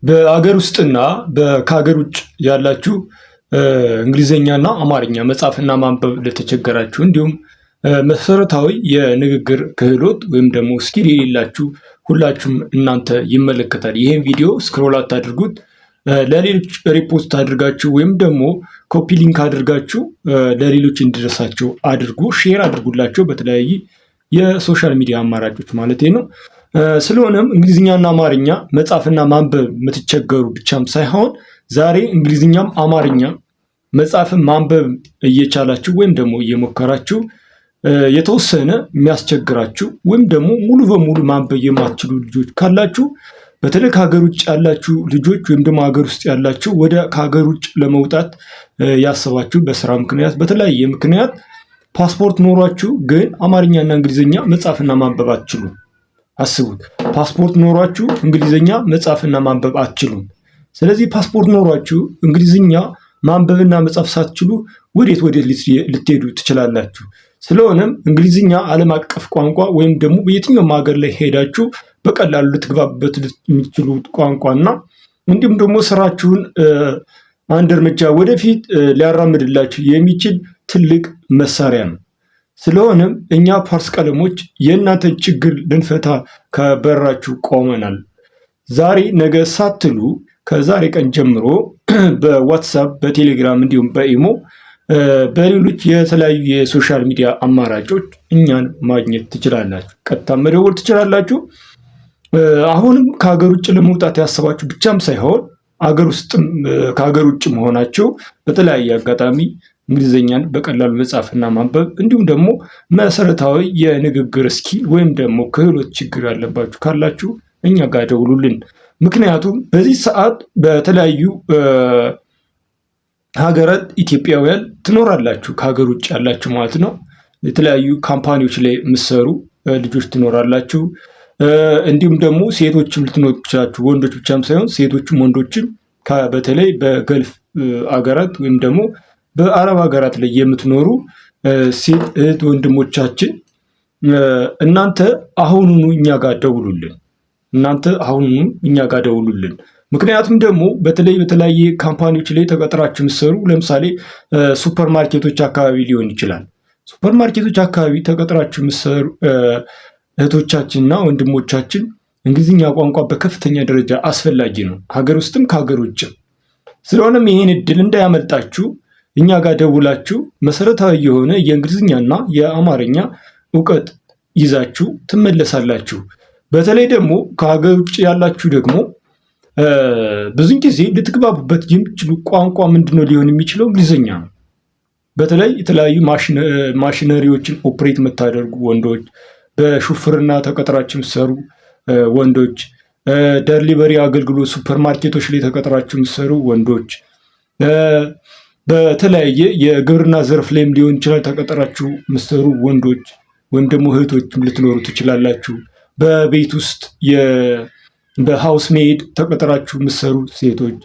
በአገር ውስጥና ከሀገር ውጭ ያላችሁ እንግሊዘኛና አማርኛ መጻፍና ማንበብ ለተቸገራችሁ እንዲሁም መሰረታዊ የንግግር ክህሎት ወይም ደግሞ ስኪል የሌላችሁ ሁላችሁም እናንተ ይመለከታል። ይህን ቪዲዮ ስክሮል አታድርጉት፣ ለሌሎች ሪፖስት አድርጋችሁ ወይም ደግሞ ኮፒ ሊንክ አድርጋችሁ ለሌሎች እንዲደርሳቸው አድርጉ፣ ሼር አድርጉላቸው በተለያየ የሶሻል ሚዲያ አማራጮች ማለት ነው። ስለሆነም እንግሊዝኛና አማርኛ መጻፍና ማንበብ የምትቸገሩ ብቻም ሳይሆን ዛሬ እንግሊዝኛም አማርኛ መጻፍን ማንበብ እየቻላችሁ ወይም ደግሞ እየሞከራችሁ የተወሰነ የሚያስቸግራችሁ ወይም ደግሞ ሙሉ በሙሉ ማንበብ የማትችሉ ልጆች ካላችሁ በተለይ ከሀገር ውጭ ያላችሁ ልጆች ወይም ደግሞ ሀገር ውስጥ ያላችሁ ወደ ከሀገር ውጭ ለመውጣት ያሰባችሁ በስራ ምክንያት በተለያየ ምክንያት ፓስፖርት ኖሯችሁ ግን አማርኛና እንግሊዝኛ መጻፍና ማንበብ አትችሉም። አስቡት፣ ፓስፖርት ኖሯችሁ እንግሊዝኛ መጻፍና ማንበብ አትችሉም። ስለዚህ ፓስፖርት ኖሯችሁ እንግሊዝኛ ማንበብና መጻፍ ሳትችሉ ወዴት ልትሄዱ ትችላላችሁ? ስለሆነም እንግሊዝኛ ዓለም አቀፍ ቋንቋ ወይም ደግሞ በየትኛውም ሀገር ላይ ሄዳችሁ በቀላሉ ልትግባቡበት የሚችሉ ቋንቋና እንዲሁም ደግሞ ስራችሁን አንድ እርምጃ ወደፊት ሊያራምድላችሁ የሚችል ትልቅ መሳሪያ ነው። ስለሆነም እኛ ፓርስ ቀለሞች የእናንተን ችግር ልንፈታ ከበራችሁ ቆመናል። ዛሬ ነገ ሳትሉ ከዛሬ ቀን ጀምሮ በዋትሳፕ በቴሌግራም እንዲሁም በኢሞ በሌሎች የተለያዩ የሶሻል ሚዲያ አማራጮች እኛን ማግኘት ትችላላችሁ። ቀጥታ መደወል ትችላላችሁ። አሁንም ከሀገር ውጭ ለመውጣት ያሰባችሁ ብቻም ሳይሆን አገር ውስጥም ከሀገር ውጭ መሆናቸው በተለያየ አጋጣሚ እንግሊዝኛን በቀላሉ መጻፍና ማንበብ እንዲሁም ደግሞ መሰረታዊ የንግግር ስኪል ወይም ደግሞ ክህሎት ችግር ያለባችሁ ካላችሁ እኛ ጋር ደውሉልን። ምክንያቱም በዚህ ሰዓት በተለያዩ ሀገራት ኢትዮጵያውያን ትኖራላችሁ፣ ከሀገር ውጭ ያላችሁ ማለት ነው። የተለያዩ ካምፓኒዎች ላይ የምትሰሩ ልጆች ትኖራላችሁ። እንዲሁም ደግሞ ሴቶችም ልትኖሩ ትችላችሁ። ወንዶች ብቻም ሳይሆን ሴቶችም ወንዶችም በተለይ በገልፍ ሀገራት ወይም ደግሞ በአረብ ሀገራት ላይ የምትኖሩ ሴት እህት ወንድሞቻችን እናንተ አሁኑኑ እኛ ጋር ደውሉልን። ምክንያቱም ደግሞ በተለያየ ካምፓኒዎች ላይ ተቀጥራችሁ የምትሰሩ ለምሳሌ ሱፐር ማርኬቶች አካባቢ ሊሆን ይችላል። ሱፐር ማርኬቶች አካባቢ ተቀጥራችሁ የምትሰሩ እህቶቻችንና ወንድሞቻችን እንግሊዝኛ ቋንቋ በከፍተኛ ደረጃ አስፈላጊ ነው፣ ሀገር ውስጥም ከሀገር ውጭም። ስለሆነም ይህን እድል እንዳያመልጣችሁ እኛ ጋር ደውላችሁ መሰረታዊ የሆነ የእንግሊዝኛና የአማርኛ እውቀት ይዛችሁ ትመለሳላችሁ። በተለይ ደግሞ ከሀገር ውጭ ያላችሁ ደግሞ ብዙ ጊዜ ልትግባቡበት የሚችሉ ቋንቋ ምንድነው ሊሆን የሚችለው? እንግሊዝኛ ነው። በተለይ የተለያዩ ማሽነሪዎችን ኦፕሬት የምታደርጉ ወንዶች፣ በሹፍርና ተቀጥራችሁ የምትሰሩ ወንዶች፣ ደሊቨሪ አገልግሎት ሱፐር ማርኬቶች ላይ ተቀጥራችሁ የምትሰሩ ወንዶች፣ በተለያየ የግብርና ዘርፍ ላይም ሊሆን ይችላል ተቀጥራችሁ የምትሰሩ ወንዶች ወይም ደግሞ እህቶችም ልትኖሩ ትችላላችሁ። በቤት ውስጥ በሃውስ ሜድ ተቀጥራችሁ የምትሰሩ ሴቶች፣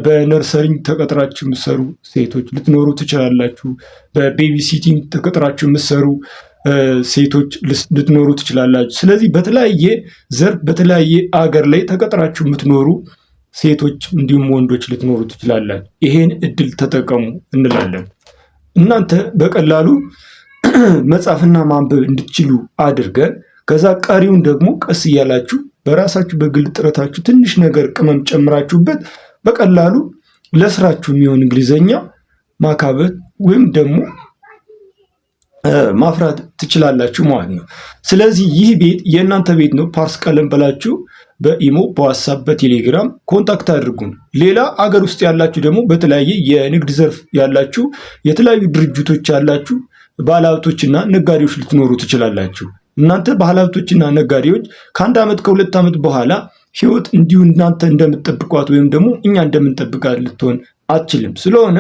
በነርሰሪንግ ተቀጥራችሁ የምትሰሩ ሴቶች ልትኖሩ ትችላላችሁ። በቤቢ ሲቲንግ ተቀጥራችሁ የምትሰሩ ሴቶች ልትኖሩ ትችላላችሁ። ስለዚህ በተለያየ ዘርፍ በተለያየ አገር ላይ ተቀጥራችሁ የምትኖሩ ሴቶች እንዲሁም ወንዶች ልትኖሩ ትችላላችሁ። ይሄን እድል ተጠቀሙ እንላለን። እናንተ በቀላሉ መጻፍና ማንበብ እንድትችሉ አድርገን ከዛ ቀሪውን ደግሞ ቀስ እያላችሁ በራሳችሁ በግል ጥረታችሁ ትንሽ ነገር ቅመም ጨምራችሁበት በቀላሉ ለስራችሁ የሚሆን እንግሊዝኛ ማካበት ወይም ደግሞ ማፍራት ትችላላችሁ ማለት ነው። ስለዚህ ይህ ቤት የእናንተ ቤት ነው። ፓርስ ቀለም ብላችሁ በኢሞ በዋትሳፕ በቴሌግራም ኮንታክት አድርጉን። ሌላ አገር ውስጥ ያላችሁ ደግሞ በተለያየ የንግድ ዘርፍ ያላችሁ የተለያዩ ድርጅቶች ያላችሁ ባለሀብቶችና ነጋዴዎች ልትኖሩ ትችላላችሁ። እናንተ ባለሀብቶችና ነጋዴዎች ከአንድ ዓመት ከሁለት ዓመት በኋላ ህይወት እንዲሁ እናንተ እንደምትጠብቋት ወይም ደግሞ እኛ እንደምንጠብቃት ልትሆን አትችልም። ስለሆነ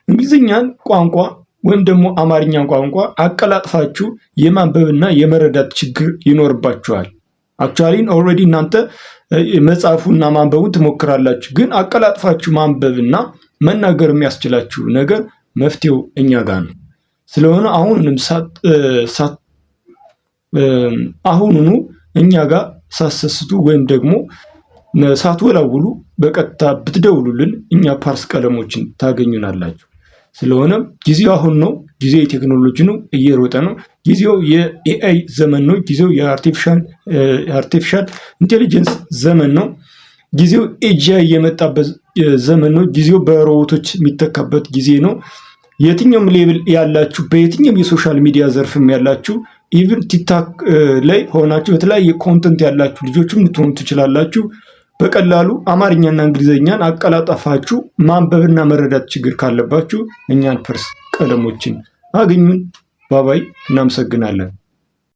እንግሊዝኛን ቋንቋ ወይም ደግሞ አማርኛን ቋንቋ አቀላጥፋችሁ የማንበብና የመረዳት ችግር ይኖርባችኋል። አክቹዋሊ ኦልሬዲ እናንተ መጻፉና ማንበቡን ትሞክራላችሁ፣ ግን አቀላጥፋችሁ ማንበብና መናገር የሚያስችላችሁ ነገር መፍትሄው እኛ ጋር ነው። ስለሆነ አሁኑኑ እኛ ጋር ሳትሰስቱ ወይም ደግሞ ሳትወላውሉ በቀጥታ ብትደውሉልን እኛ ፓርስ ቀለሞችን ታገኙናላችሁ። ስለሆነም ጊዜው አሁን ነው። ጊዜው የቴክኖሎጂ ነው፣ እየሮጠ ነው። ጊዜው የኤአይ ዘመን ነው። ጊዜው የአርቲፊሻል ኢንቴሊጀንስ ዘመን ነው። ጊዜው ኤጂአይ የመጣበት ዘመን ነው። ጊዜው በሮቦቶች የሚተካበት ጊዜ ነው። የትኛውም ሌብል ያላችሁ በየትኛውም የሶሻል ሚዲያ ዘርፍም ያላችሁ ኢቭን ቲክታክ ላይ ሆናችሁ የተለያየ ኮንተንት ያላችሁ ልጆችም ልትሆኑ ትችላላችሁ። በቀላሉ አማርኛና እንግሊዝኛን አቀላጣፋችሁ ማንበብና መረዳት ችግር ካለባችሁ እኛን ፐርስ ቀለሞችን አግኙን። ባባይ። እናመሰግናለን።